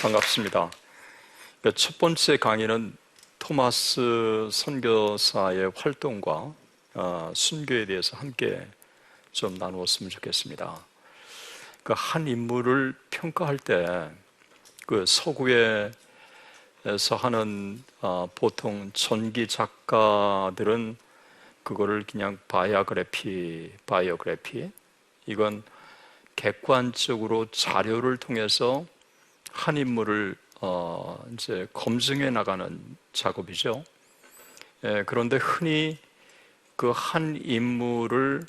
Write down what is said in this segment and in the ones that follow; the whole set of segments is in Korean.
반갑습니다. 첫 번째 강의는 토마스 선교사의 활동과 순교에 대해서 함께 좀 나누었으면 좋겠습니다. 그 한 인물을 평가할 때 그 서구에서 하는 보통 전기 작가들은 그거를 그냥 바이오그래피, 이건 객관적으로 자료를 통해서 한 인물을 이제 검증해 나가는 작업이죠. 그런데 흔히 그 한 인물을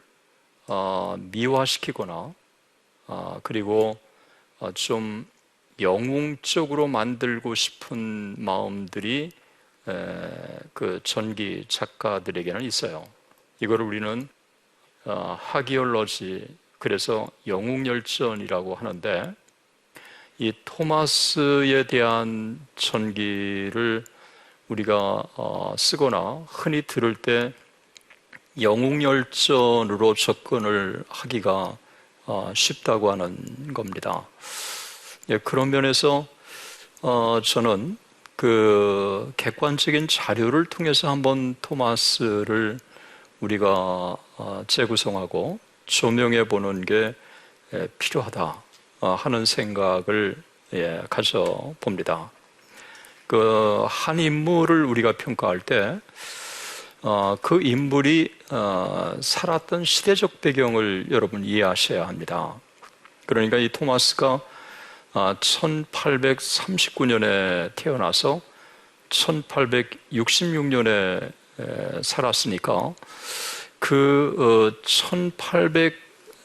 미화시키거나 그리고 좀 영웅적으로 만들고 싶은 마음들이 그 전기 작가들에게는 있어요. 이걸 우리는 하기올러지, 그래서 영웅열전이라고 하는데, 이 토마스에 대한 전기를 우리가 쓰거나 흔히 들을 때 영웅열전으로 접근을 하기가 쉽다고 하는 겁니다. 그런 면에서 저는 그 객관적인 자료를 통해서 한번 토마스를 우리가 재구성하고 조명해 보는 게 필요하다 하는 생각을 가져봅니다. 그 한 인물을 우리가 평가할 때 그 인물이 살았던 시대적 배경을 여러분 이해하셔야 합니다. 그러니까 이 토마스가 1839년에 태어나서 1866년에 살았으니까 그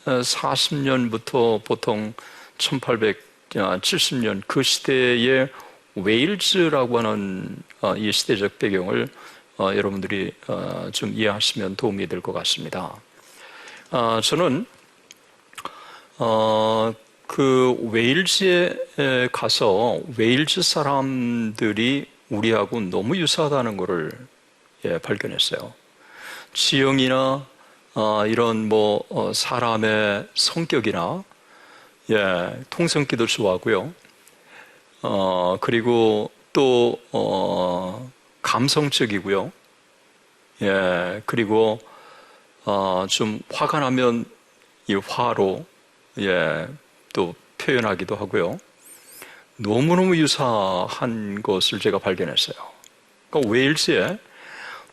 1840년부터 보통 1870년 그 시대의 웨일즈라고 하는 이 시대적 배경을 여러분들이 좀 이해하시면 도움이 될 것 같습니다. 저는 그 웨일즈에 가서 웨일즈 사람들이 우리하고 너무 유사하다는 것을 발견했어요. 지형이나 이런 사람의 성격이나 통성기도 좋아하고요. 그리고 또 감성적이고요. 그리고 좀 화가 나면 이 화로 또 표현하기도 하고요. 너무너무 유사한 것을 제가 발견했어요. 그러니까 웨일즈에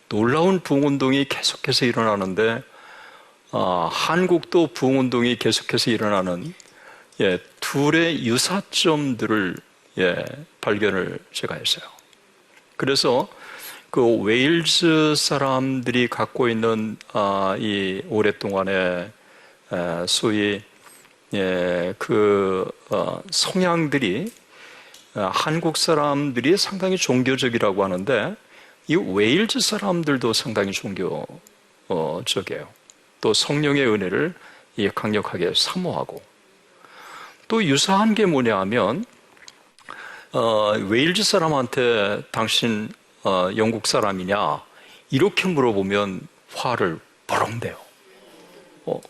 놀라운 부흥운동이 계속해서 일어나는데 한국도 부흥운동이 계속해서 일어나는 둘의 유사점들을 발견을 제가 했어요. 그래서 그 웨일즈 사람들이 갖고 있는 이 오랫동안의 소위 성향들이 한국 사람들이 상당히 종교적이라고 하는데 이 웨일즈 사람들도 상당히 종교적이에요. 또 성령의 은혜를 강력하게 사모하고, 또 유사한 게 뭐냐 하면 웨일즈 사람한테 당신 영국 사람이냐 이렇게 물어보면 화를 버럭 내요.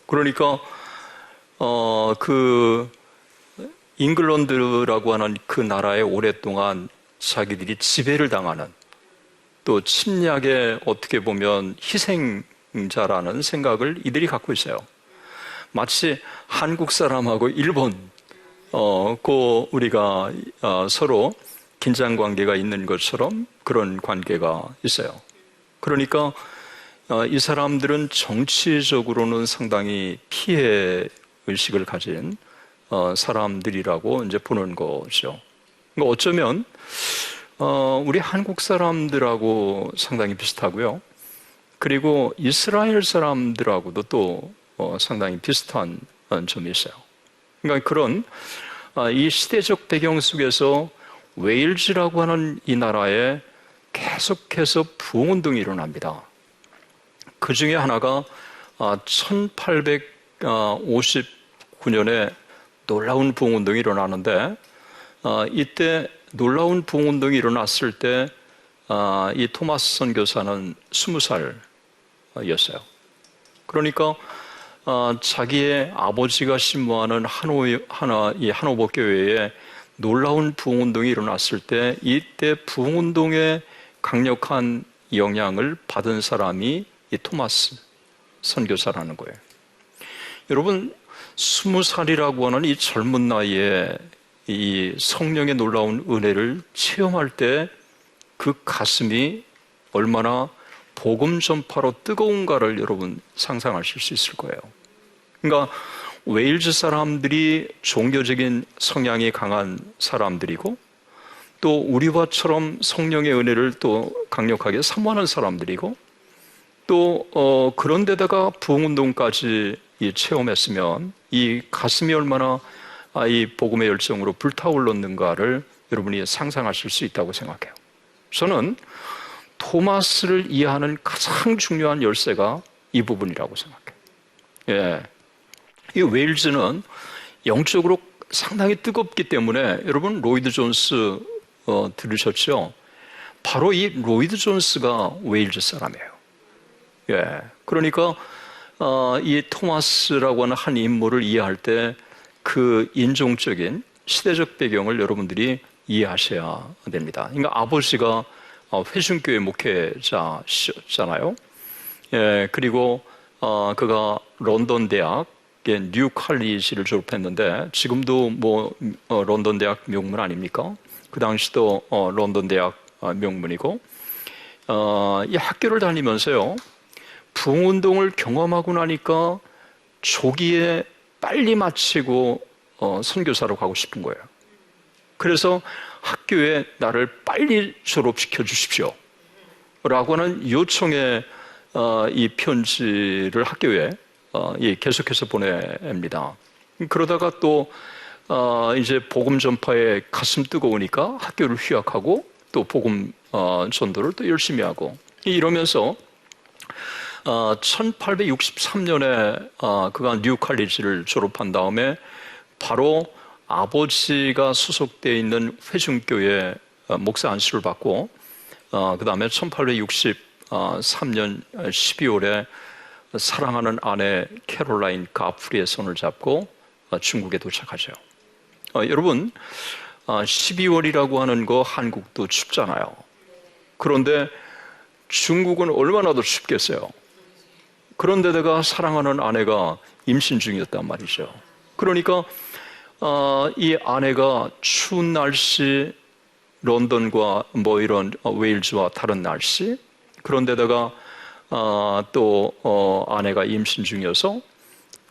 그러니까 그 잉글랜드라고 하는 그 나라에 오랫동안 자기들이 지배를 당하는, 또 침략의 어떻게 보면 희생자라는 생각을 이들이 갖고 있어요. 마치 한국 사람하고 일본 우리가 서로 긴장 관계가 있는 것처럼 그런 관계가 있어요. 그러니까 이 사람들은 정치적으로는 상당히 피해 의식을 가진 사람들이라고 이제 보는 거죠. 그러니까 어쩌면 우리 한국 사람들하고 상당히 비슷하고요. 그리고 이스라엘 사람들하고도 또 상당히 비슷한 점이 있어요. 그러니까 그런 이 시대적 배경 속에서 웨일즈라고 하는 이 나라에 계속해서 부흥운동이 일어납니다. 그 중에 하나가 1859년에 놀라운 부흥운동이 일어나는데, 이때 놀라운 부흥운동이 일어났을 때 이 토마스 선교사는 20살이었어요. 그러니까 자기의 아버지가 신무하는 이 한오버 교회에 놀라운 부흥운동이 일어났을 때 이때 부흥운동의 강력한 영향을 받은 사람이 이 토마스 선교사라는 거예요. 여러분, 20살이라고 하는 이 젊은 나이에 이 성령의 놀라운 은혜를 체험할 때 그 가슴이 얼마나 복음 전파로 뜨거운가를 여러분 상상하실 수 있을 거예요. 그러니까 웨일즈 사람들이 종교적인 성향이 강한 사람들이고 또 우리와처럼 성령의 은혜를 또 강력하게 사모하는 사람들이고 또 그런데다가 부흥운동까지 체험했으면 이 가슴이 얼마나 이 복음의 열정으로 불타올랐는가를 여러분이 상상하실 수 있다고 생각해요. 저는 토마스를 이해하는 가장 중요한 열쇠가 이 부분이라고 생각해요. 예. 이 웨일즈는 영적으로 상당히 뜨겁기 때문에 여러분 로이드 존스 들으셨죠? 바로 이 로이드 존스가 웨일즈 사람이에요. 예. 그러니까 이 토마스라고 하는 한 인물을 이해할 때 그 인종적인 시대적 배경을 여러분들이 이해하셔야 됩니다. 그러니까 아버지가 회중교회 목회자셨잖아요. 예, 그리고 그가 런던 대학의 뉴 칼리지를 졸업했는데 지금도 뭐 런던 대학 명문 아닙니까? 그 당시도 런던 대학 명문이고 이 학교를 다니면서요 부흥운동을 경험하고 나니까 조기에 빨리 마치고 선교사로 가고 싶은 거예요. 그래서 학교에 나를 빨리 졸업시켜 주십시오 라고 하는 요청의 이 편지를 학교에 계속해서 보냅니다. 그러다가 또 이제 복음 전파에 가슴 뜨거우니까 학교를 휴학하고 또 복음 전도를 또 열심히 하고 이러면서 1863년에 그가 뉴 칼리지를 졸업한 다음에 바로 아버지가 소속되어 있는 회중교회 목사 안수를 받고 그 다음에 1863년 12월에 사랑하는 아내 캐롤라인 가프리의 손을 잡고 중국에 도착하죠. 여러분 12월이라고 하는 거 한국도 춥잖아요. 그런데 중국은 얼마나 더 춥겠어요. 그런데다가 사랑하는 아내가 임신 중이었단 말이죠. 그러니까 이 아내가 추운 날씨, 런던과 뭐 이런 웨일즈와 다른 날씨, 그런데다가 또 아내가 임신 중이어서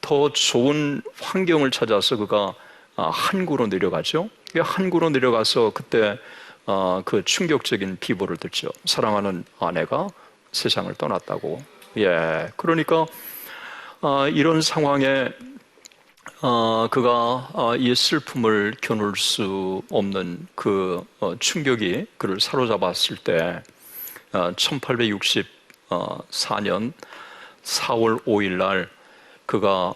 더 좋은 환경을 찾아서 그가 항구로 내려가죠. 항구로 내려가서 그때 그 충격적인 비보를 듣죠. 사랑하는 아내가 세상을 떠났다고. 예, 그러니까 이런 상황에 그가 이 슬픔을 겨눌 수 없는 그 충격이 그를 사로잡았을 때 1864년 4월 5일 날 그가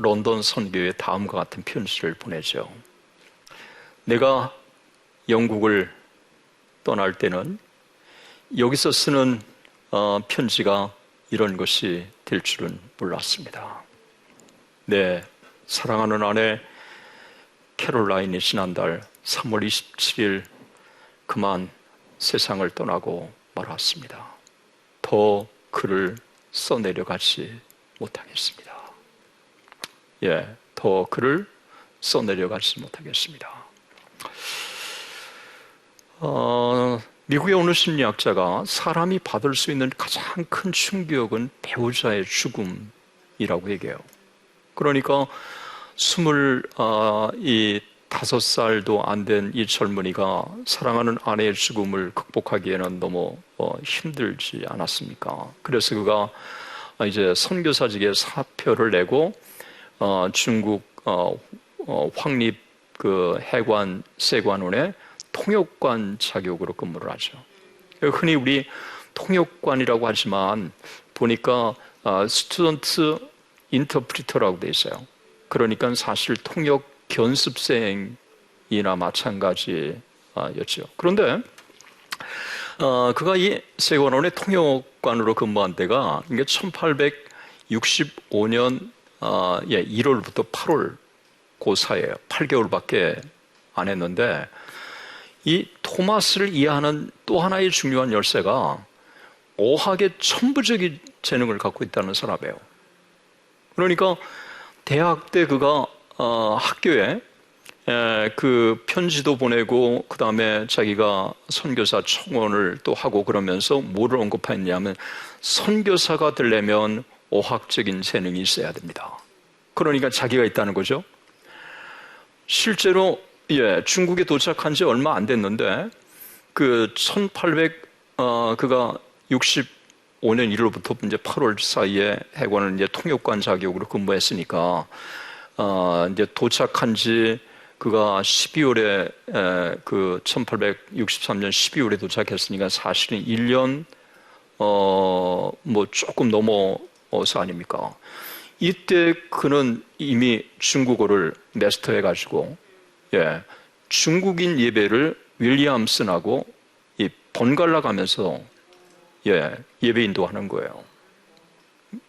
런던 선교에 다음과 같은 편지를 보내죠. 내가 영국을 떠날 때는 여기서 쓰는 편지가 이런 것이 될 줄은 몰랐습니다. 네, 사랑하는 아내 캐롤라인이 지난달 3월 27일 그만 세상을 떠나고 말았습니다. 더 글을 써내려가지 못하겠습니다. 예, 더 글을 써내려가지 못하겠습니다. 미국의 어느 심리학자가 사람이 받을 수 있는 가장 큰 충격은 배우자의 죽음이라고 얘기해요. 그러니까 25살도 안 된 이 젊은이가 사랑하는 아내의 죽음을 극복하기에는 너무 힘들지 않았습니까? 그래서 그가 이제 선교사직에 사표를 내고 중국 황립 그 해관 세관원에 통역관 자격으로 근무를 하죠. 흔히 우리 통역관이라고 하지만 보니까 스튜던트 인터프리터라고 돼 있어요. 그러니까 사실 통역 견습생이나 마찬가지였죠. 그런데 그가 이 세관원의 통역관으로 근무한 때가 이게 1865년 1월부터 8월 그 사이에요. 8개월밖에 안 했는데 이 토마스를 이해하는 또 하나의 중요한 열쇠가 어학의 천부적인 재능을 갖고 있다는 사람이에요. 그러니까 대학 때 그가 학교에 그 편지도 보내고 그 다음에 자기가 선교사 청원을 또 하고 그러면서 뭐를 언급했냐면 선교사가 되려면 어학적인 재능이 있어야 됩니다. 그러니까 자기가 있다는 거죠. 실제로 중국에 도착한 지 얼마 안 됐는데 그 1800 65년 1월부터 이제 8월 사이에 해관을 이제 통역관 자격으로 근무했으니까 이제 도착한 지 그가 12월에 그 1863년 12월에 도착했으니까 사실은 1년 뭐 조금 넘어서 아닙니까? 이때 그는 이미 중국어를 마스터해 가지고 중국인 예배를 윌리엄슨하고 번갈아 가면서 예배 인도하는 거예요.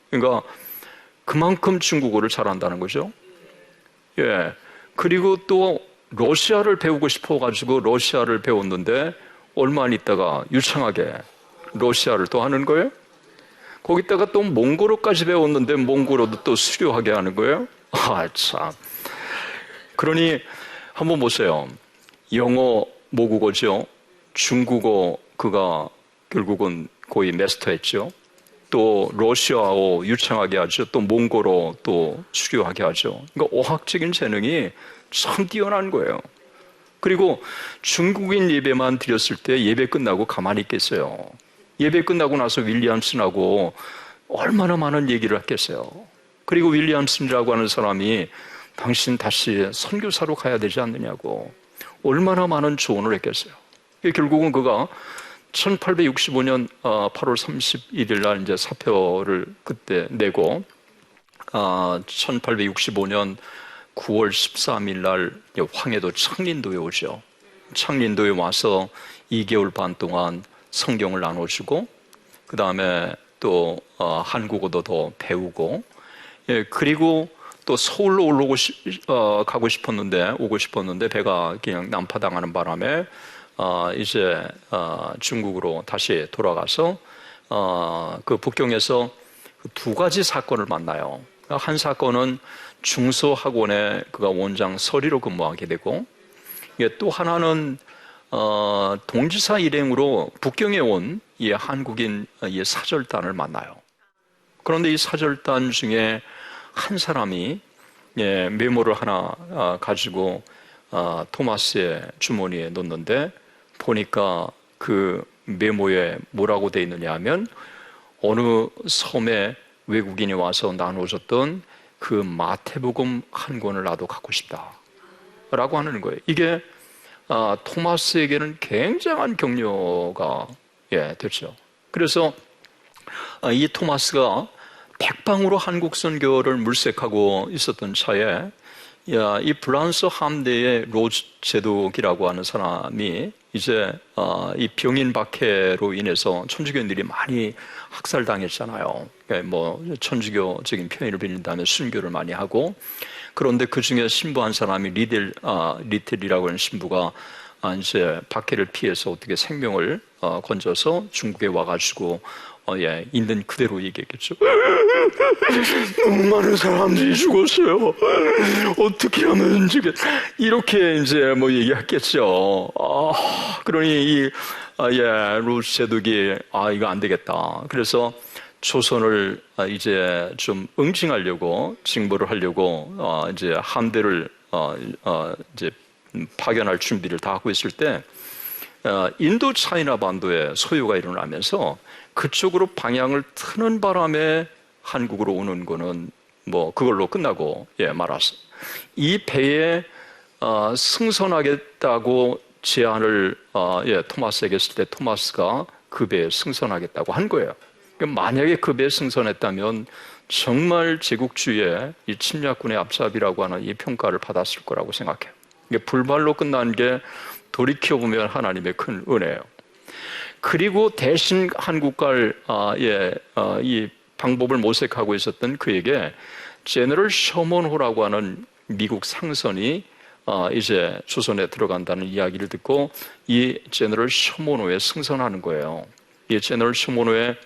그러니까 그만큼 중국어를 잘한다는 거죠. 그리고 또 러시아를 배우고 싶어가지고 러시아를 배웠는데 얼마 안 있다가 유창하게 러시아를 또 하는 거예요. 거기다가 또 몽골어까지 배웠는데 몽골어도 또 수료하게 하는 거예요. 참. 그러니 한번 보세요. 영어 모국어죠. 중국어 그가 결국은 거의 마스터했죠. 또 러시아어 유창하게 하죠. 또 몽골어 또 수료하게 하죠. 그러니까 어학적인 재능이 참 뛰어난 거예요. 그리고 중국인 예배만 드렸을 때 예배 끝나고 가만히 있겠어요. 예배 끝나고 나서 윌리엄슨하고 얼마나 많은 얘기를 했겠어요. 그리고 윌리엄슨이라고 하는 사람이 당신 다시 선교사로 가야 되지 않느냐고 얼마나 많은 조언을 했겠어요. 결국은 그가 1865년 8월 31일 날 이제 사표를 그때 내고 1865년 9월 13일 날 황해도 창린도에 오죠. 창린도에 와서 2개월 반 동안 성경을 나눠주고 그 다음에 또 한국어도 더 배우고 그리고 또 서울로 가고 싶었는데 오고 싶었는데 배가 그냥 난파당하는 바람에 이제 중국으로 다시 돌아가서 그 북경에서 두 가지 사건을 만나요. 한 사건은 중소학원에 그가 원장 서리로 근무하게 되고 또 하나는 동지사 일행으로 북경에 온 이 한국인 이 사절단을 만나요. 그런데 이 사절단 중에 한 사람이 메모를 하나 가지고 토마스의 주머니에 넣는데 보니까 그 메모에 뭐라고 돼 있느냐 하면 어느 섬에 외국인이 와서 나눠줬던 그 마태복음 한 권을 나도 갖고 싶다 라고 하는 거예요. 이게 토마스에게는 굉장한 격려가 됐죠. 그래서 이 토마스가 백방으로 한국 선교를 물색하고 있었던 차에 이 프랑스 함대의 로즈 제독이라고 하는 사람이 이제 이 병인 박해로 인해서 천주교인들이 많이 학살당했잖아요. 뭐 천주교적인 표현을 빌린다면 순교를 많이 하고 그런데 그 중에 신부 한 사람이 리틀이라고 하는 신부가 이제 박해를 피해서 어떻게 생명을 건져서 중국에 와가지고 있는 그대로 얘기했겠죠. 너무 많은 사람들이 죽었어요. 어떻게 하면 이렇게 이제 뭐 얘기했겠죠. 그러니 루스 제독이 이거 안 되겠다. 그래서 조선을 이제 좀 응징하려고 징벌을 하려고 이제 함대를 이제 파견할 준비를 다 하고 있을 때 인도 차이나 반도에 소요가 일어나면서 그쪽으로 방향을 트는 바람에 한국으로 오는 거는 뭐 그걸로 끝나고 말았어. 이 배에 승선하겠다고 제안을 토마스에게 했을 때 토마스가 그 배에 승선하겠다고 한 거예요. 만약에 그 배에 승선했다면 정말 제국주의의 이 침략군의 앞잡이라고 하는 이 평가를 받았을 거라고 생각해요. 이게 불발로 끝난 게 돌이켜보면 하나님의 큰 은혜예요. 그리고 대신 한국 갈 이 방법을 모색하고 있었던 그에게 제너럴 셔먼호라고 하는 미국 상선이 이제 조선에 들어간다는 이야기를 듣고 이 제너럴 쇼모노에 승선하는 거예요. 이 제너럴 쇼모노에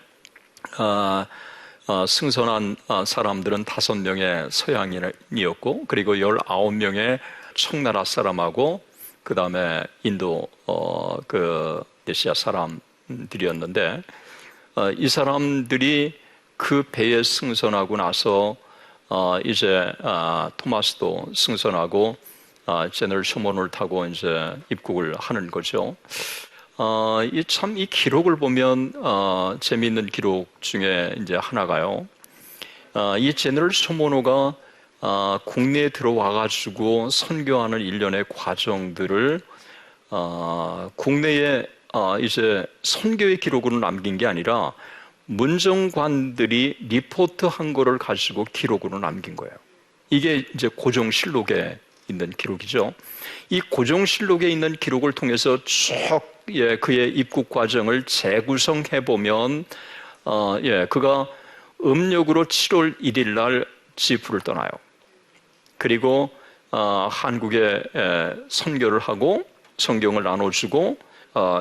승선한 사람들은 5명의 서양인이었고, 그리고 19명의 청나라 사람하고, 그 다음에 인도 그 내시아 사람들이었는데, 이 사람들이 그 배에 승선하고 나서 이제 토마스도 승선하고 제너럴 쇼모노를 타고 이제 입국을 하는 거죠. 이 기록을 보면 재미있는 기록 중에 이제 하나가요. 이 제너럴 쇼모노가 국내에 들어와가지고 선교하는 일련의 과정들을 국내에 이제 선교의 기록으로 남긴 게 아니라 문정관들이 리포트한 거를 가지고 기록으로 남긴 거예요. 이게 이제 고종실록에 있는 기록이죠. 이 고종실록에 있는 기록을 통해서 쭉 그의 입국 과정을 재구성해 보면 그가 음력으로 7월 1일 날 지프를 떠나요. 그리고 한국에 선교를 하고 성경을 나눠주고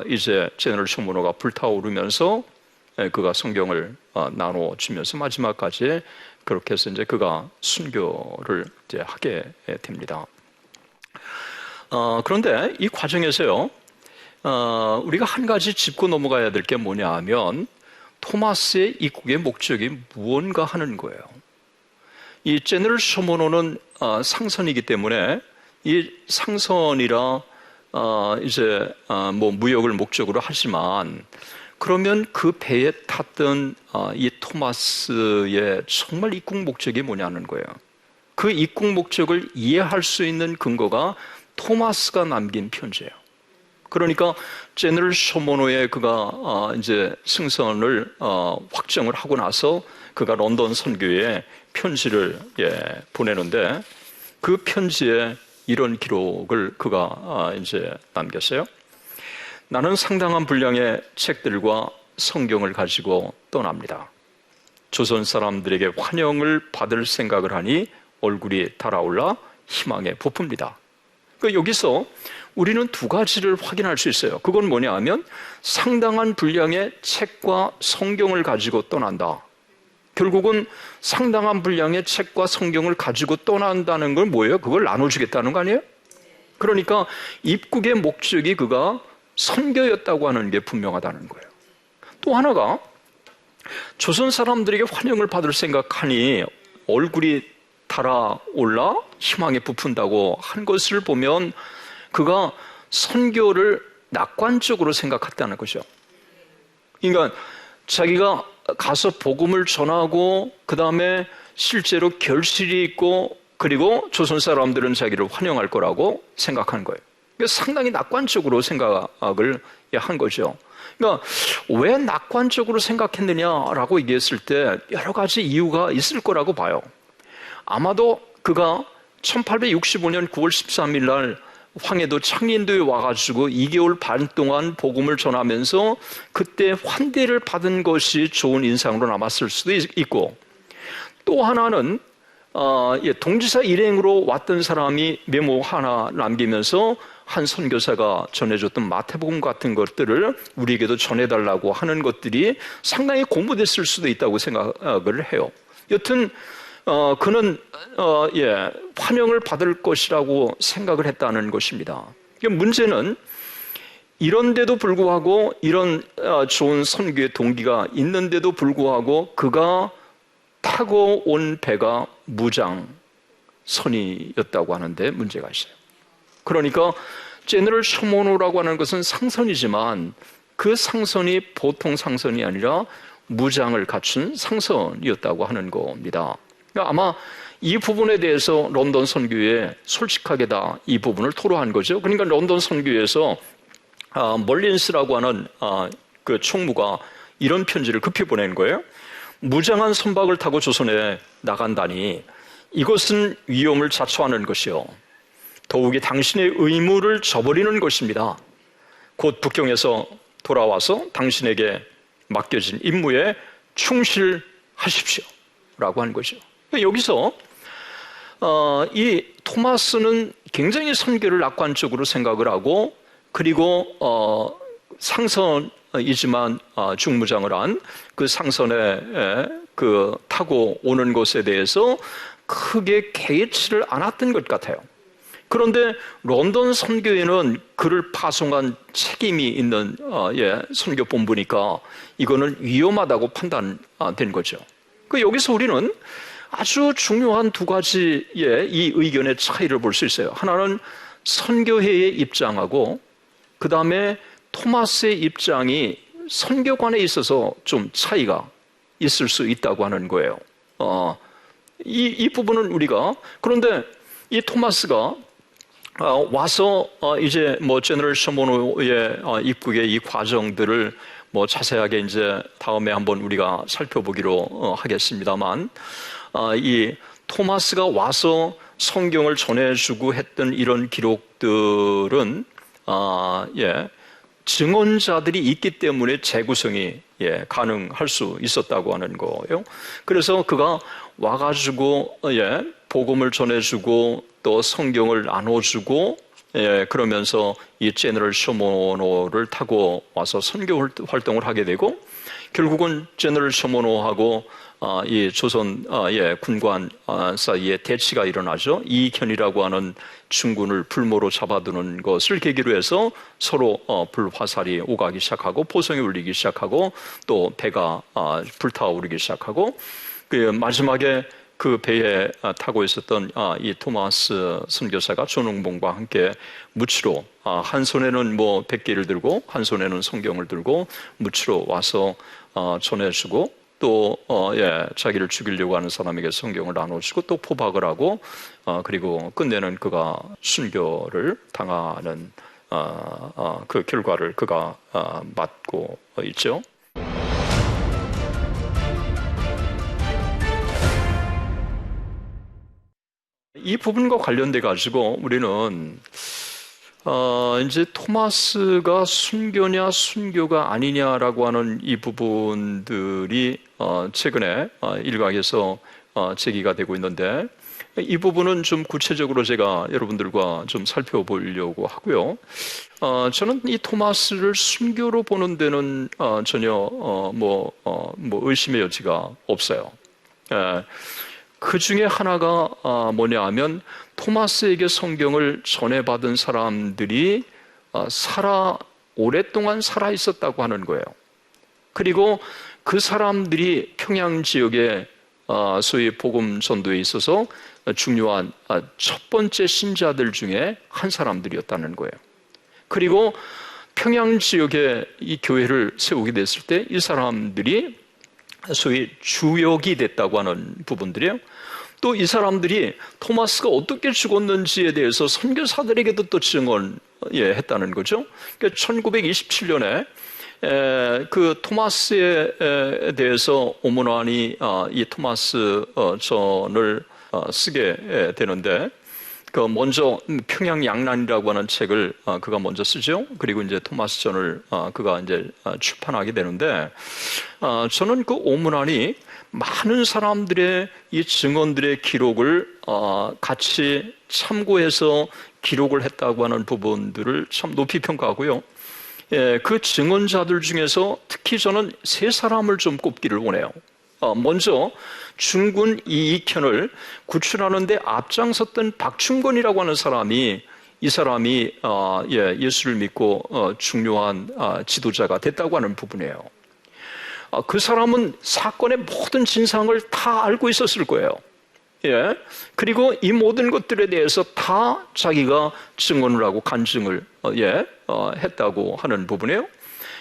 이제 제너럴 쇼모노가 불타오르면서 그가 성경을 나눠주면서 마지막까지 그렇게 해서 이제 그가 순교를 이제 하게 됩니다. 그런데 이 과정에서요, 우리가 한 가지 짚고 넘어가야 될 게 뭐냐 하면 토마스의 입국의 목적이 무언가 하는 거예요. 이 제너럴 쇼모노는 상선이기 때문에 이 상선이라 이제 뭐 무역을 목적으로 하지만, 그러면 그 배에 탔던 이 토마스의 정말 입국 목적이 뭐냐는 거예요. 그 입국 목적을 이해할 수 있는 근거가 토마스가 남긴 편지예요. 그러니까 제너럴 쇼모노의 그가 이제 승선을 확정을 하고 나서 그가 런던 선교에 편지를 보내는데, 그 편지에 이런 기록을 그가 이제 남겼어요. 나는 상당한 분량의 책들과 성경을 가지고 떠납니다. 조선 사람들에게 환영을 받을 생각을 하니 얼굴이 달아올라 희망에 부풉니다. 그러니까 여기서 우리는 두 가지를 확인할 수 있어요. 그건 뭐냐 하면 상당한 분량의 책과 성경을 가지고 떠난다. 결국은 상당한 분량의 책과 성경을 가지고 떠난다는 건 뭐예요? 그걸 나눠주겠다는 거 아니에요? 그러니까 입국의 목적이 그가 선교였다고 하는 게 분명하다는 거예요. 또 하나가 조선 사람들에게 환영을 받을 생각하니 얼굴이 달아올라 희망에 부푼다고 한 것을 보면 그가 선교를 낙관적으로 생각했다는 거죠. 그러니까 자기가 가서 복음을 전하고 그 다음에 실제로 결실이 있고 그리고 조선 사람들은 자기를 환영할 거라고 생각한 거예요. 그러니까 상당히 낙관적으로 생각을 한 거죠. 그러니까 왜 낙관적으로 생각했느냐라고 얘기했을 때 여러 가지 이유가 있을 거라고 봐요. 아마도 그가 1865년 9월 13일 날 황해도 창린도에 와가지고 2개월 반 동안 복음을 전하면서 그때 환대를 받은 것이 좋은 인상으로 남았을 수도 있고, 또 하나는 동지사 일행으로 왔던 사람이 메모 하나 남기면서 한 선교사가 전해줬던 마태복음 같은 것들을 우리에게도 전해달라고 하는 것들이 상당히 고무됐을 수도 있다고 생각을 해요. 여튼 그는 환영을 받을 것이라고 생각을 했다는 것입니다. 문제는 이런데도 불구하고 이런 좋은 선교의 동기가 있는데도 불구하고 그가 타고 온 배가 무장선이었다고 하는데 문제가 있어요. 그러니까 제너럴 쇼모노라고 하는 것은 상선이지만 그 상선이 보통 상선이 아니라 무장을 갖춘 상선이었다고 하는 겁니다. 그러니까 아마 이 부분에 대해서 런던 선교에 솔직하게 다 이 부분을 토로한 거죠. 그러니까 런던 선교에서 멀린스라고 하는 그 총무가 이런 편지를 급히 보낸 거예요. 무장한 선박을 타고 조선에 나간다니 이것은 위험을 자초하는 것이요, 더욱이 당신의 의무를 저버리는 것입니다. 곧 북경에서 돌아와서 당신에게 맡겨진 임무에 충실하십시오 라고 한 거죠. 여기서 이 토마스는 굉장히 선교를 낙관적으로 생각을 하고, 그리고 상선이지만 중무장을 한 그 상선에 그 타고 오는 것에 대해서 크게 개의치를 않았던 것 같아요. 그런데 런던 선교회는 그를 파송한 책임이 있는 선교 본부니까 이거는 위험하다고 판단된 거죠. 여기서 우리는 아주 중요한 두 가지의 이 의견의 차이를 볼 수 있어요. 하나는 선교회의 입장하고, 그 다음에 토마스의 입장이 선교관에 있어서 좀 차이가 있을 수 있다고 하는 거예요. 이 부분은 우리가, 그런데 이 토마스가 와서 이제 제너럴 셔먼호의 입국의 이 과정들을 자세하게 이제 다음에 한번 우리가 살펴보기로 하겠습니다만, 이 토마스가 와서 성경을 전해주고 했던 이런 기록들은 증언자들이 있기 때문에 재구성이 가능할 수 있었다고 하는 거예요. 그래서 그가 와가지고 복음을 전해주고 또 성경을 나눠주고 그러면서 이 제너럴 셔먼호를 타고 와서 선교 활동을 하게 되고, 결국은 제너럴 셔먼호하고 이 조선 군관 사이에 대치가 일어나죠. 이익현이라고 하는 중군을 불모로 잡아두는 것을 계기로 해서 서로 불화살이 오가기 시작하고, 포성이 울리기 시작하고, 또 배가 불타오르기 시작하고, 마지막에 그 배에 타고 있었던 이 토마스 선교사가 존웅봉과 함께 무치로, 한 손에는 100개를 들고 한 손에는 성경을 들고 무치로 와서 전해주고, 또 자기를 죽이려고 하는 사람에게 성경을 나눠주고, 또 포박을 하고, 그리고 끝내는 그가 순교를 당하는 그 결과를 그가 맞고 있죠. 이 부분과 관련돼 가지고 우리는 이제 토마스가 순교냐 순교가 아니냐라고 하는 이 부분들이 최근에 일각에서 제기가 되고 있는데, 이 부분은 좀 구체적으로 제가 여러분들과 좀 살펴보려고 하고요. 저는 이 토마스를 순교로 보는 데는 전혀 의심의 여지가 없어요. 그 중에 하나가 뭐냐 하면, 토마스에게 성경을 전해받은 사람들이 오랫동안 살아 있었다고 하는 거예요. 그리고 그 사람들이 평양 지역의 소위 복음 전도에 있어서 중요한 첫 번째 신자들 중에 한 사람들이었다는 거예요. 그리고 평양 지역에 이 교회를 세우게 됐을 때 이 사람들이 소위 주역이 됐다고 하는 부분들이에요. 또 이 사람들이 토마스가 어떻게 죽었는지에 대해서 선교사들에게도 또 증언했다는 거죠. 그러니까 1927년에 그 토마스에 대해서 오문환이 이 토마스 전을 쓰게 되는데, 먼저 평양 양난이라고 하는 책을 그가 먼저 쓰죠. 그리고 이제 토마스 전을 그가 이제 출판하게 되는데, 저는 그 오문환이 많은 사람들의 이 증언들의 기록을 같이 참고해서 기록을 했다고 하는 부분들을 참 높이 평가하고요. 그 증언자들 중에서 특히 저는 세 사람을 좀 꼽기를 원해요. 먼저 중군 이익현을 구출하는 데 앞장섰던 박충건이라고 하는 사람이, 이 사람이 예수를 믿고 중요한 지도자가 됐다고 하는 부분이에요. 그 사람은 사건의 모든 진상을 다 알고 있었을 거예요. 그리고 이 모든 것들에 대해서 다 자기가 증언을 하고 간증을 했다고 하는 부분이에요.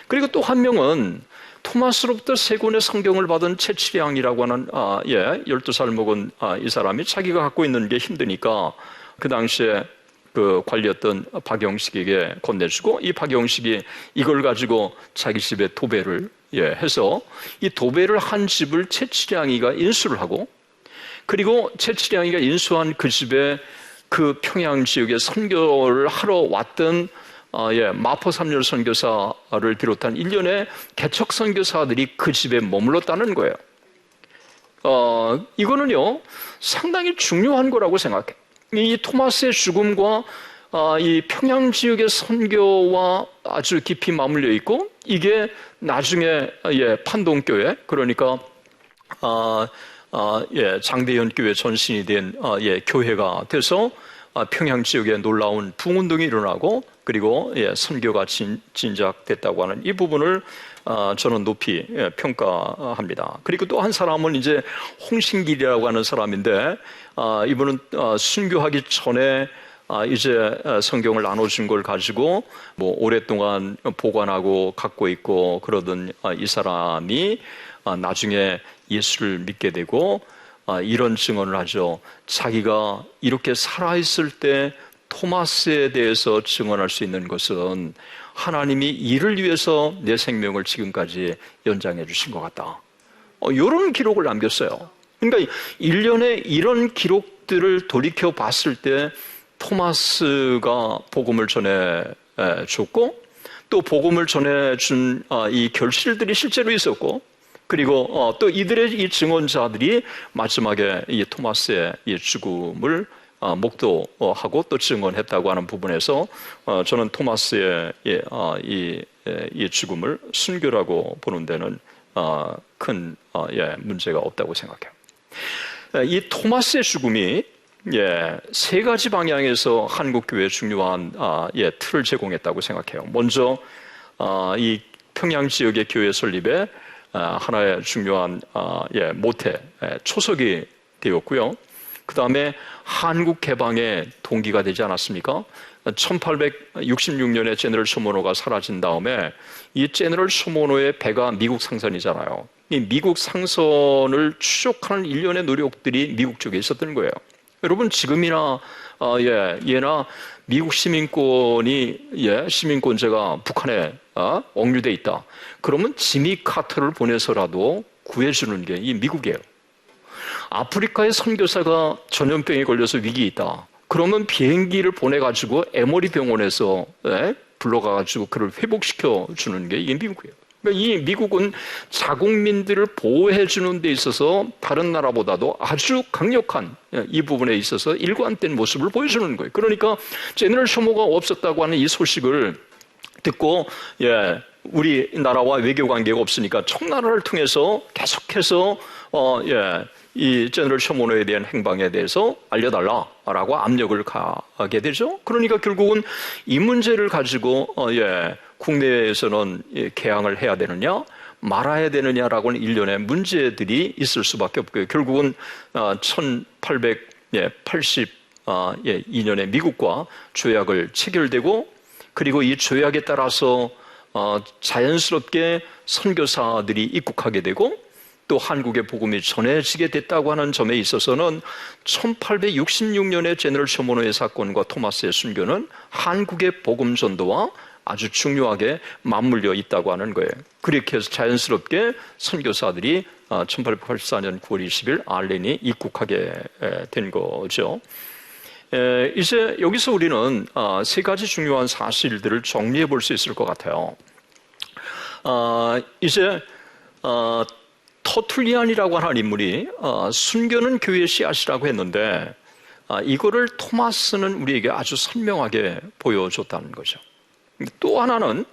그리고 또 한 명은 토마스로부터 세 권의 성경을 받은 채치량이라고 하는 12살 먹은 이 사람이 자기가 갖고 있는 게 힘드니까 그 당시에 그 관리였던 박영식에게 건네주고, 이 박영식이 이걸 가지고 자기 집에 도배를 해서 이 도배를 한 집을 채치량이가 인수를 하고, 그리고 채치량이가 인수한 그 집에 그 평양 지역에 선교를 하러 왔던 마포삼열 선교사를 비롯한 일련의 개척 선교사들이 그 집에 머물렀다는 거예요. 이거는요 상당히 중요한 거라고 생각해요. 이 토마스의 죽음과 이 평양 지역의 선교와 아주 깊이 맞물려 있고, 이게 나중에 판동교회, 그러니까 장대현 교회 전신이 된 교회가 돼서 평양 지역에 놀라운 부흥운동이 일어나고, 그리고 선교가 진작됐다고 하는 이 부분을 저는 높이 평가합니다. 그리고 또 한 사람은 이제 홍신길이라고 하는 사람인데, 이분은 순교하기 전에 이제 성경을 나눠준 걸 가지고 뭐 오랫동안 보관하고 갖고 있고 그러던 이 사람이 나중에 예수를 믿게 되고 이런 증언을 하죠. 자기가 이렇게 살아있을 때 토마스에 대해서 증언할 수 있는 것은 하나님이 이를 위해서 내 생명을 지금까지 연장해 주신 것 같다. 이런 기록을 남겼어요. 그러니까 일련의 이런 기록들을 돌이켜 봤을 때 토마스가 복음을 전해 줬고, 또 복음을 전해 준 이 결실들이 실제로 있었고, 그리고 또 이들의 이 증언자들이 마지막에 이 토마스의 이 죽음을 목도하고 또 증언했다고 하는 부분에서 저는 토마스의 이 죽음을 순교라고 보는 데는 큰 문제가 없다고 생각해요. 이 토마스의 죽음이 세 가지 방향에서 한국교회에 중요한 틀을 제공했다고 생각해요. 먼저 이 평양 지역의 교회 설립에 하나의 중요한 모태, 초석이 되었고요. 그 다음에 한국 개방의 동기가 되지 않았습니까? 1866년에 제너럴 쇼모노가 사라진 다음에 이 제너럴 쇼모노의 배가 미국 상선이잖아요. 이 미국 상선을 추적하는 일련의 노력들이 미국 쪽에 있었던 거예요. 여러분, 지금이나 예나 미국 시민권제가 북한에 억류돼 있다. 그러면 지미 카터를 보내서라도 구해주는 게 이 미국이에요. 아프리카의 선교사가 전염병에 걸려서 위기에 있다. 그러면 비행기를 보내가지고 에머리 병원에서 불러가가지고 그를 회복시켜 주는 게 이게 미국이에요. 그러니까 이 미국은 자국민들을 보호해주는 데 있어서 다른 나라보다도 아주 강력한 이 부분에 있어서 일관된 모습을 보여주는 거예요. 그러니까 제너럴 쇼모가 없었다고 하는 이 소식을 듣고 우리나라와 외교 관계가 없으니까 청나라를 통해서 계속해서 이 제너럴 쇼모노에 대한 행방에 대해서 알려달라라고 압력을 가하게 되죠. 그러니까 결국은 이 문제를 가지고 국내에서는 개항을 해야 되느냐 말아야 되느냐라고는 일련의 문제들이 있을 수밖에 없고요. 결국은 1882년에 미국과 조약을 체결되고, 그리고 이 조약에 따라서 자연스럽게 선교사들이 입국하게 되고 또 한국의 복음이 전해지게 됐다고 하는 점에 있어서는 1866년의 제너럴 쇼모노의 사건과 토마스의 순교는 한국의 복음 전도와 아주 중요하게 맞물려 있다고 하는 거예요. 그렇게 해서 자연스럽게 선교사들이 1884년 9월 20일 알렌이 입국하게 된 거죠. 이제 여기서 우리는 세 가지 중요한 사실들을 정리해 볼 수 있을 것 같아요. 이제 터툴리안이라고 하는 인물이 순교는 교회의 씨앗이라고 했는데, 이거를 토마스는 우리에게 아주 선명하게 보여줬다는 거죠. 또 하나는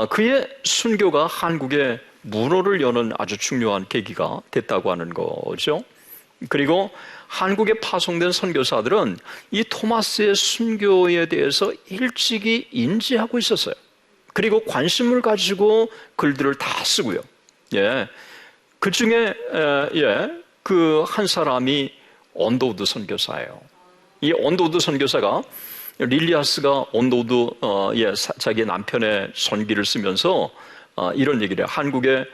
그의 순교가 한국의 문호를 여는 아주 중요한 계기가 됐다고 하는 거죠. 그리고 한국에 파송된 선교사들은 이 토마스의 순교에 대해서 일찍이 인지하고 있었어요. 그리고 관심을 가지고 글들을 다 쓰고요. 그 중에 그 한 사람이 언더우드 선교사예요. 이 언더우드 선교사가 릴리아스가 언더우드 자기 남편의 전기를 쓰면서 이런 얘기를 해요. 한국에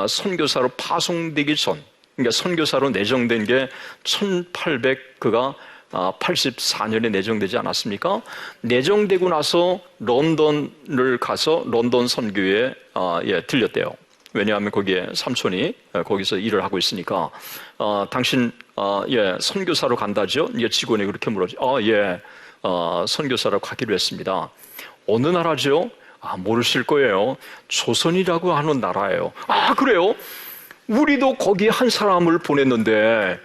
선교사로 파송되기 전, 그러니까 선교사로 내정된 게 1800그가 84년에 내정되지 않았습니까? 내정되고 나서 런던을 가서 런던 선교에 들렸대요. 왜냐하면 거기에 삼촌이 거기서 일을 하고 있으니까 당신 선교사로 간다죠? 이게 직원이 그렇게 물어죠. 선교사로 가기로 했습니다. 어느 나라죠? 모르실 거예요. 조선이라고 하는 나라예요. 그래요? 우리도 거기에 한 사람을 보냈는데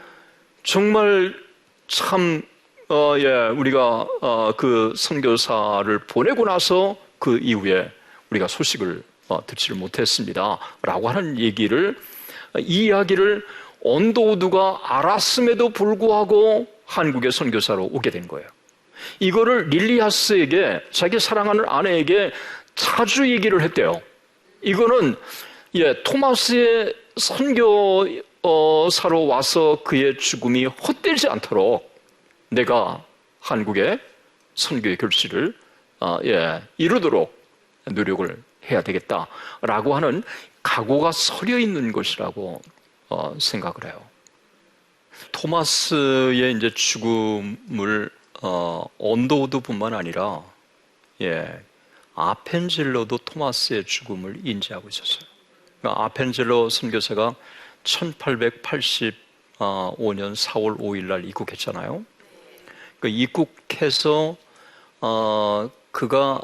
정말 참 우리가 그 선교사를 보내고 나서 그 이후에 우리가 소식을 듣지를 못했습니다. 라고 하는 이 이야기를 언더우드가 알았음에도 불구하고 한국의 선교사로 오게 된 거예요. 이거를 릴리아스에게, 자기 사랑하는 아내에게 자주 얘기를 했대요. 이거는 토마스의 선교사로 와서 그의 죽음이 헛되지 않도록 내가 한국의 선교의 결실을 이루도록 노력을 해야 되겠다라고 하는 각오가 서려 있는 것이라고 생각을 해요. 토마스의 이제 죽음을 언더우드뿐만 아니라 아펜젤로도 토마스의 죽음을 인지하고 있었어요. 그러니까 아펜젤로 선교사가 1885년 4월 5일 날 입국했잖아요. 그 입국해서 그가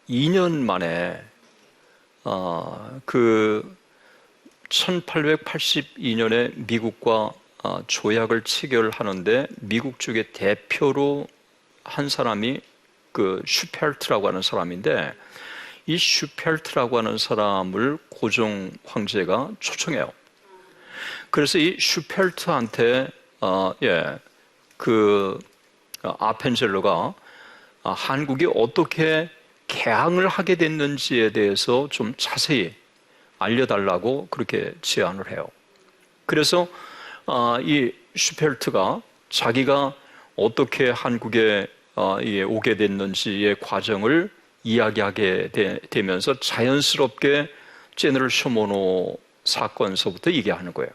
2년 만에 그 1882년에 미국과 조약을 체결하는데 미국 쪽의 대표로 한 사람이 그 슈펠트라고 하는 사람인데, 이 슈펠트라고 하는 사람을 고종 황제가 초청해요. 그래서 이 슈펠트한테 그 아펜젤로가 한국이 어떻게 개항을 하게 됐는지에 대해서 좀 자세히 알려달라고 그렇게 제안을 해요. 그래서 이 슈펠트가 자기가 어떻게 한국에 오게 됐는지의 과정을 이야기하게 되면서 자연스럽게 제너럴 쇼모노 사건서부터 얘기하는 거예요.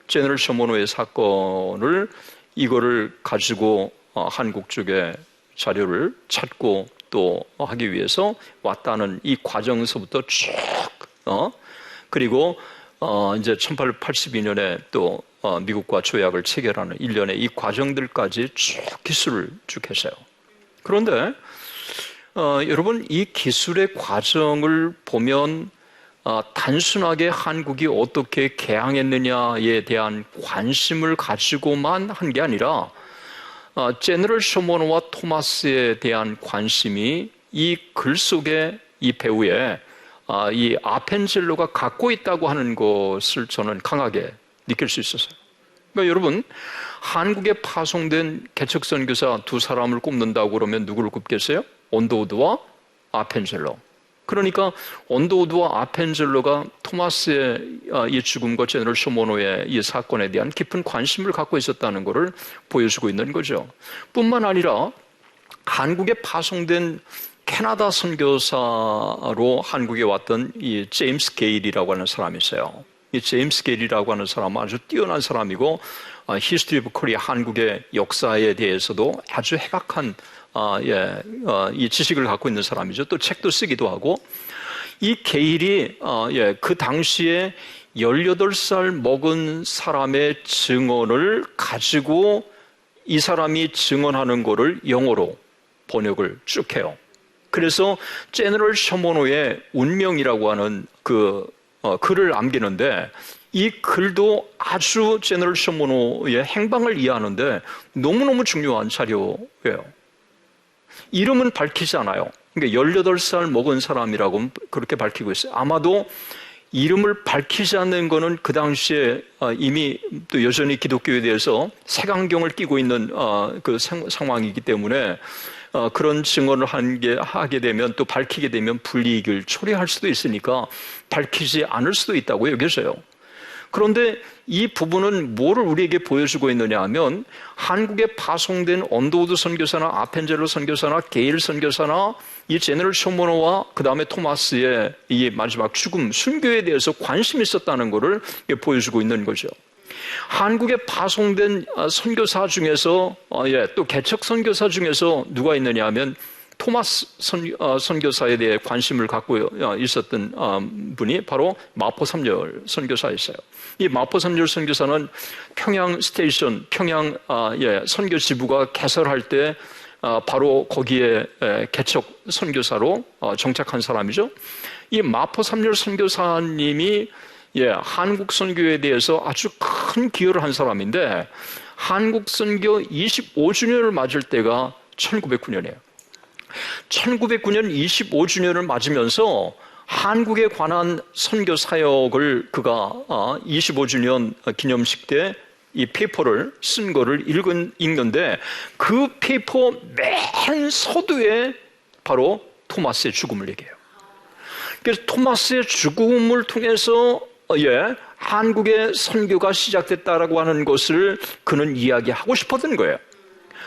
제너럴 쇼모노의 사건을 이거를 가지고 한국 쪽에 자료를 찾고 또 하기 위해서 왔다는 이 과정서부터 쭉 그리고 이제 1882년에 또 미국과 조약을 체결하는 일련의 이 과정들까지 쭉 기술을 쭉 했어요. 그런데 여러분, 이 기술의 과정을 보면 단순하게 한국이 어떻게 개항했느냐에 대한 관심을 가지고만 한 게 아니라 제너럴 쇼모노와 토마스에 대한 관심이 이 글 속에 이 배우의 이 아펜젤로가 갖고 있다고 하는 것을 저는 강하게 느낄 수 있었어요. 그러니까 여러분, 한국에 파송된 개척선교사 두 사람을 꼽는다고 그러면 누구를 꼽겠어요? 언더우드와 아펜젤로. 그러니까 언더우드와 아펜젤로가 토마스의 이 죽음과 제너럴 쇼모노의 이 사건에 대한 깊은 관심을 갖고 있었다는 것을 보여주고 있는 거죠. 뿐만 아니라 한국에 파송된 캐나다 선교사로 한국에 왔던 이 제임스 게일이라고 하는 사람이 있어요. 이 제임스 게일이라고 하는 사람은 아주 뛰어난 사람이고 히스토리 오브 코리아, 한국의 역사에 대해서도 아주 해박한 이 지식을 갖고 있는 사람이죠. 또 책도 쓰기도 하고, 이 게일이 그 당시에 18살 먹은 사람의 증언을 가지고 이 사람이 증언하는 거를 영어로 번역을 쭉 해요. 그래서 제너럴 쇼모노의 운명이라고 하는 그 글을 남기는데, 이 글도 아주 제너럴 쇼모노의 행방을 이해하는데 너무너무 중요한 자료예요. 이름은 밝히지 않아요. 그러니까 18살 먹은 사람이라고 그렇게 밝히고 있어요. 아마도 이름을 밝히지 않는 거는 그 당시에 이미 또 여전히 기독교에 대해서 색안경을 끼고 있는 그 상황이기 때문에 그런 증언을 하게 되면, 또 밝히게 되면 불이익을 초래할 수도 있으니까 밝히지 않을 수도 있다고 여겨져요. 그런데 이 부분은 뭐를 우리에게 보여주고 있느냐 하면, 한국에 파송된 언더우드 선교사나 아펜젤로 선교사나 게일 선교사나 이 제너럴 쇼모노와 그 다음에 토마스의 이 마지막 죽음, 순교에 대해서 관심이 있었다는 것을 보여주고 있는 거죠. 한국에 파송된 선교사 중에서 또 개척 선교사 중에서 누가 있느냐 하면 토마스 선교사에 대해 관심을 갖고 있었던 분이 바로 마포 삼열 선교사였어요. 이 마포 삼열 선교사는 평양 스테이션, 평양 선교 지부가 개설할 때 바로 거기에 개척 선교사로 정착한 사람이죠. 이 마포 삼열 선교사님이 한국 선교에 대해서 아주 큰 기여를 한 사람인데, 한국 선교 25주년을 맞을 때가 1909년이에요. 1909년 25주년을 맞으면서 한국에 관한 선교 사역을 그가 25주년 기념식 때 이 페이퍼를 쓴 거를 읽는데 그 페이퍼 맨 서두에 바로 토마스의 죽음을 얘기해요. 그래서 토마스의 죽음을 통해서 한국의 선교가 시작됐다라고 하는 것을 그는 이야기하고 싶었던 거예요.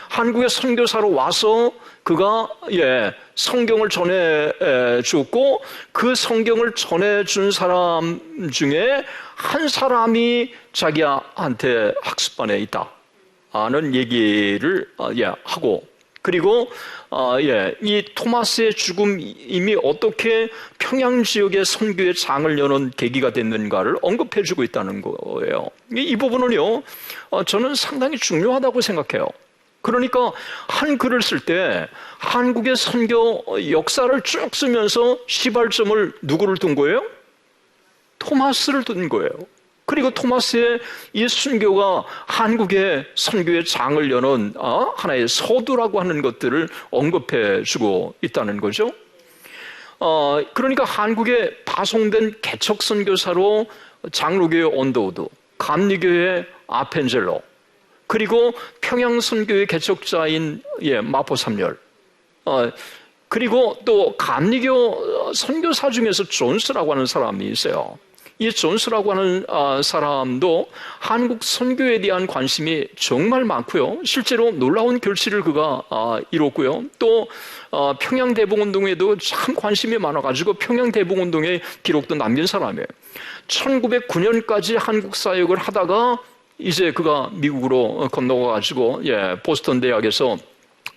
한국의 선교사로 와서 그가 성경을 전해주었고 그 성경을 전해준 사람 중에 한 사람이 자기한테 학습반에 있다는 얘기를 하고, 그리고 이 토마스의 죽음이 어떻게 평양 지역의 선교의 장을 여는 계기가 됐는가를 언급해주고 있다는 거예요. 이 부분은요, 저는 상당히 중요하다고 생각해요. 그러니까 한 글을 쓸 때 한국의 선교 역사를 쭉 쓰면서 시발점을 누구를 둔 거예요? 토마스를 둔 거예요. 그리고 토마스의 이 순교가 한국의 선교의 장을 여는 하나의 서두라고 하는 것들을 언급해 주고 있다는 거죠. 그러니까 한국에 파송된 개척 선교사로 장로교의 언더우드, 감리교의 아펜젤로, 그리고 평양 선교의 개척자인 마포 삼열, 그리고 또 감리교 선교사 중에서 존스라고 하는 사람이 있어요. 이 존스라고 하는 사람도 한국 선교에 대한 관심이 정말 많고요. 실제로 놀라운 결실을 그가 이뤘고요. 또 평양 대북운동에도 참 관심이 많아가지고 평양 대북운동의 기록도 남긴 사람이에요. 1909년까지 한국 사역을 하다가 이제 그가 미국으로 건너가가지고 보스턴 대학에서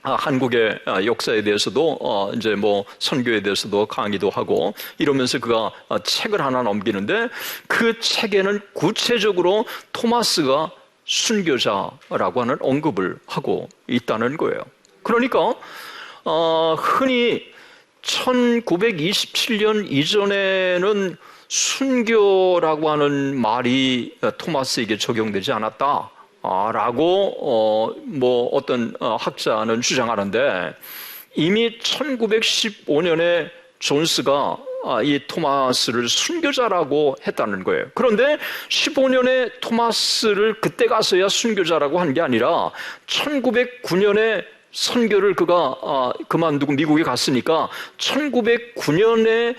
한국의 역사에 대해서도 이제 뭐 선교에 대해서도 강의도 하고 이러면서 그가 책을 하나 넘기는데 그 책에는 구체적으로 토마스가 순교자라고 하는 언급을 하고 있다는 거예요. 그러니까 흔히 1927년 이전에는 순교라고 하는 말이 토마스에게 적용되지 않았다 라고 뭐 어떤 학자는 주장하는데, 이미 1915년에 존스가 이 토마스를 순교자라고 했다는 거예요. 그런데 15년에 토마스를 그때 가서야 순교자라고 한 게 아니라 1909년에 선교를 그가 그만두고 미국에 갔으니까 1909년에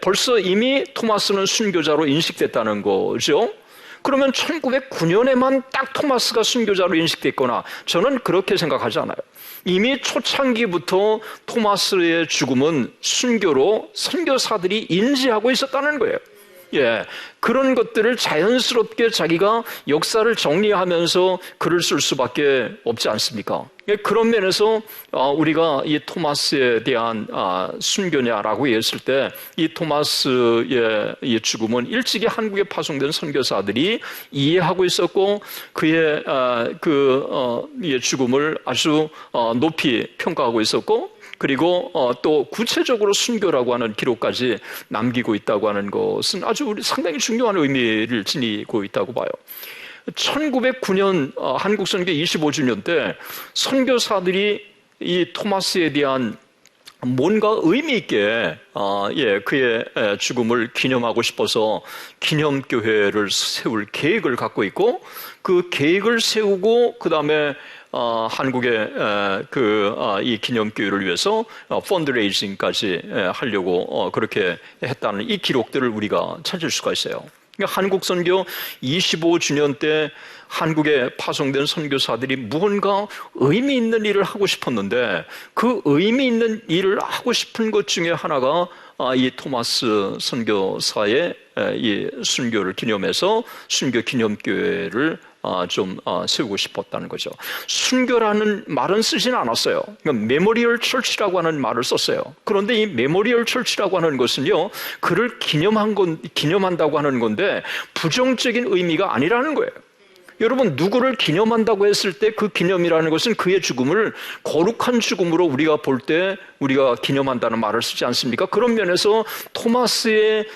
벌써 이미 토마스는 순교자로 인식됐다는 거죠. 그러면 1909년에만 딱 토마스가 순교자로 인식됐거나, 저는 그렇게 생각하지 않아요. 이미 초창기부터 토마스의 죽음은 순교로 선교사들이 인지하고 있었다는 거예요. 그런 것들을 자연스럽게 자기가 역사를 정리하면서 글을 쓸 수밖에 없지 않습니까? 그런 면에서 우리가 이 토마스에 대한 순교냐라고 했을 때 이 토마스의 이 죽음은 일찍이 한국에 파송된 선교사들이 이해하고 있었고 그의 이 죽음을 아주 높이 평가하고 있었고, 그리고 또 구체적으로 순교라고 하는 기록까지 남기고 있다고 하는 것은 아주 상당히 중요한 의미를 지니고 있다고 봐요. 1909년 한국 선교 25주년 때 선교사들이 이 토마스에 대한 뭔가 의미 있게 그의 죽음을 기념하고 싶어서 기념교회를 세울 계획을 갖고 있고, 그 계획을 세우고 그 다음에 한국의 이 기념교회를 위해서 펀드레이징까지 하려고 그렇게 했다는 이 기록들을 우리가 찾을 수가 있어요. 그러니까 한국 선교 25주년 때 한국에 파송된 선교사들이 무언가 의미 있는 일을 하고 싶었는데, 그 의미 있는 일을 하고 싶은 것 중에 하나가 이 토마스 선교사의 이 순교를 기념해서 순교 기념교회를 좀 세우고 싶었다는 거죠. 순교라는 말은 쓰진 않았어요. 그러니까 메모리얼 철치라고 하는 말을 썼어요. 그런데 이 메모리얼 철치라고 하는 것은요, 그를 기념한다고 하는 건데 부정적인 의미가 아니라는 거예요. 여러분, 누구를 기념한다고 했을 때 그 기념이라는 것은 그의 죽음을 거룩한 죽음으로 우리가 볼 때 우리가 기념한다는 말을 쓰지 않습니까? 그런 면에서 토마스의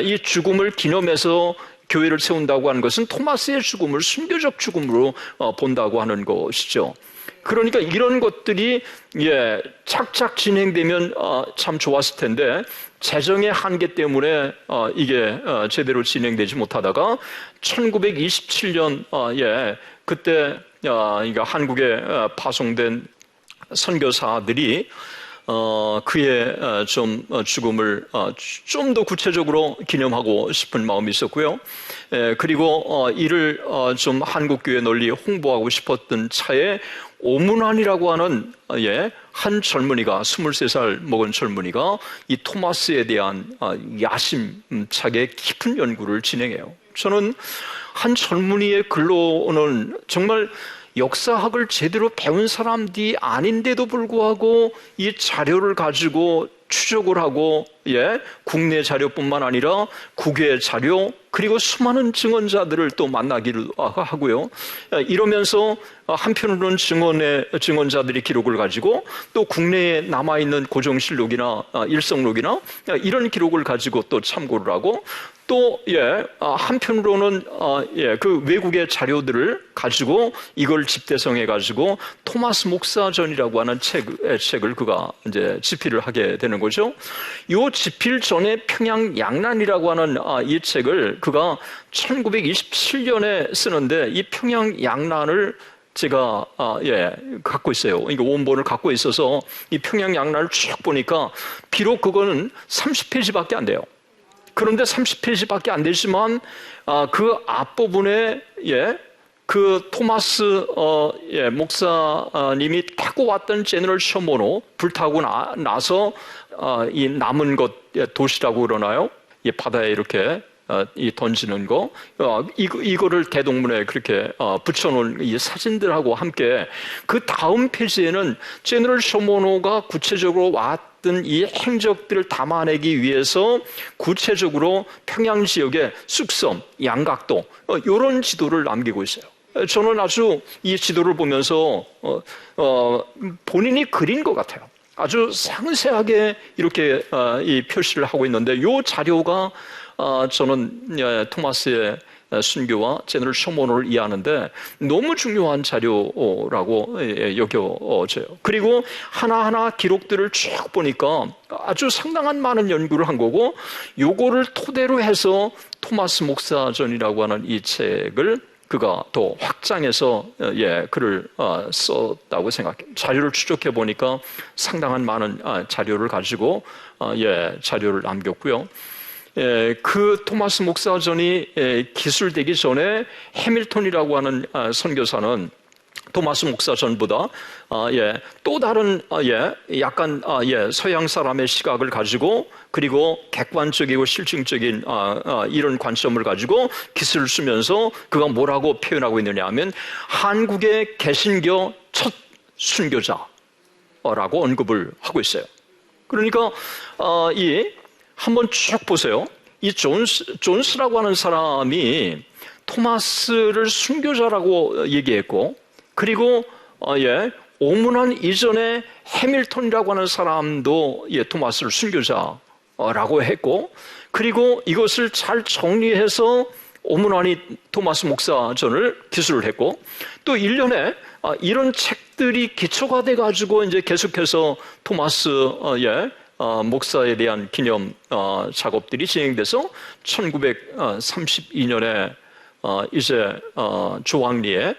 이 죽음을 기념해서 교회를 세운다고 하는 것은 토마스의 죽음을 순교적 죽음으로 본다고 하는 것이죠. 그러니까 이런 것들이 착착 진행되면 참 좋았을 텐데 재정의 한계 때문에 이게 제대로 진행되지 못하다가 1927년 그때 그러니까 한국에 파송된 선교사들이 그의 죽음을 좀 더 구체적으로 기념하고 싶은 마음이 있었고요. 그리고 이를 좀 한국교회에 널리 홍보하고 싶었던 차에 오문환이라고 하는 한 젊은이가 23살 먹은 젊은이가 이 토마스에 대한 야심차게 깊은 연구를 진행해요. 저는 한 젊은이의 글로는 정말 역사학을 제대로 배운 사람들이 아닌데도 불구하고 이 자료를 가지고 추적을 하고 국내 자료뿐만 아니라 국외 자료 그리고 수많은 증언자들을 또 만나기를 하고요. 이러면서 한편으로는 증언자들이 기록을 가지고 또 국내에 남아있는 고정실록이나 일성록이나 이런 기록을 가지고 또 참고를 하고 또 한편으로는 그 외국의 자료들을 가지고 이걸 집대성해 가지고 토마스 목사전이라고 하는 책을 그가 이제 집필을 하게 되는 거죠. 이 집필 전에 평양 양난이라고 하는 이 책을 그가 1927년에 쓰는데 이 평양 양난을 제가 갖고 있어요. 이거 원본을 갖고 있어서 이 평양 양난을 쭉 보니까 비록 그거는 30페이지밖에 안 돼요. 그런데 30페이지밖에 안 되지만 그 앞부분에 그 토마스 목사님이 타고 왔던 제너럴 셔먼호 불타고 나서 이 남은 것 도시라고 그러나요? 바다에 이렇게 던지는 거 이거를 대동문에 그렇게 붙여놓은 이 사진들하고 함께 그 다음 페이지에는 제너럴 셔먼호가 구체적으로 왔던 이 행적들을 담아내기 위해서 구체적으로 평양 지역의 쑥섬, 양각도 이런 지도를 남기고 있어요. 저는 아주 이 지도를 보면서 본인이 그린 것 같아요. 아주 상세하게 이렇게 이 표시를 하고 있는데 이 자료가 저는 토마스의 순교와 제너럴 셔먼호를 이해하는데 너무 중요한 자료라고 여겨져요. 그리고 하나하나 기록들을 쭉 보니까 아주 상당한 많은 연구를 한 거고 요거를 토대로 해서 토마스 목사전이라고 하는 이 책을 그가 더 확장해서 글을 썼다고 생각해요. 자료를 추적해 보니까 상당한 많은 자료를 가지고 자료를 남겼고요. 그 토마스 목사전이 기술되기 전에 해밀턴이라고 하는 선교사는 토마스 목사전보다 또 다른 약간 서양 사람의 시각을 가지고 그리고 객관적이고 실증적인 이런 관점을 가지고 기술을 쓰면서 그가 뭐라고 표현하고 있느냐 하면 한국의 개신교 첫 순교자라고 언급을 하고 있어요. 그러니까 한번 쭉 보세요. 이 존스라고 하는 사람이 토마스를 순교자라고 얘기했고 그리고 오문환 이전에 해밀턴이라고 하는 사람도 토마스를 순교자라고 했고 그리고 이것을 잘 정리해서 오문환이 토마스 목사전을 기술을 했고 또 일련에 이런 책들이 기초가 돼가지고 이제 계속해서 토마스 목사에 대한 기념 작업들이 진행돼서 1932년에 이제 조왕리에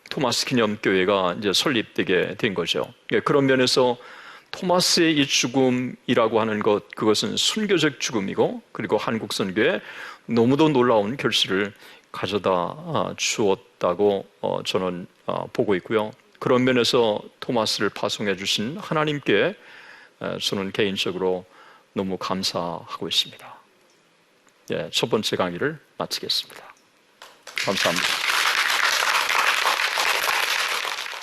토마스 기념교회가 이제 설립되게 된 거죠. 그런 면에서 토마스의 이 죽음이라고 하는 것, 그것은 순교적 죽음이고, 그리고 한국 선교에 너무도 놀라운 결실을 가져다 주었다고 저는 보고 있고요. 그런 면에서 토마스를 파송해 주신 하나님께 저는 개인적으로 너무 감사하고 있습니다. 첫 번째 강의를 마치겠습니다. 감사합니다.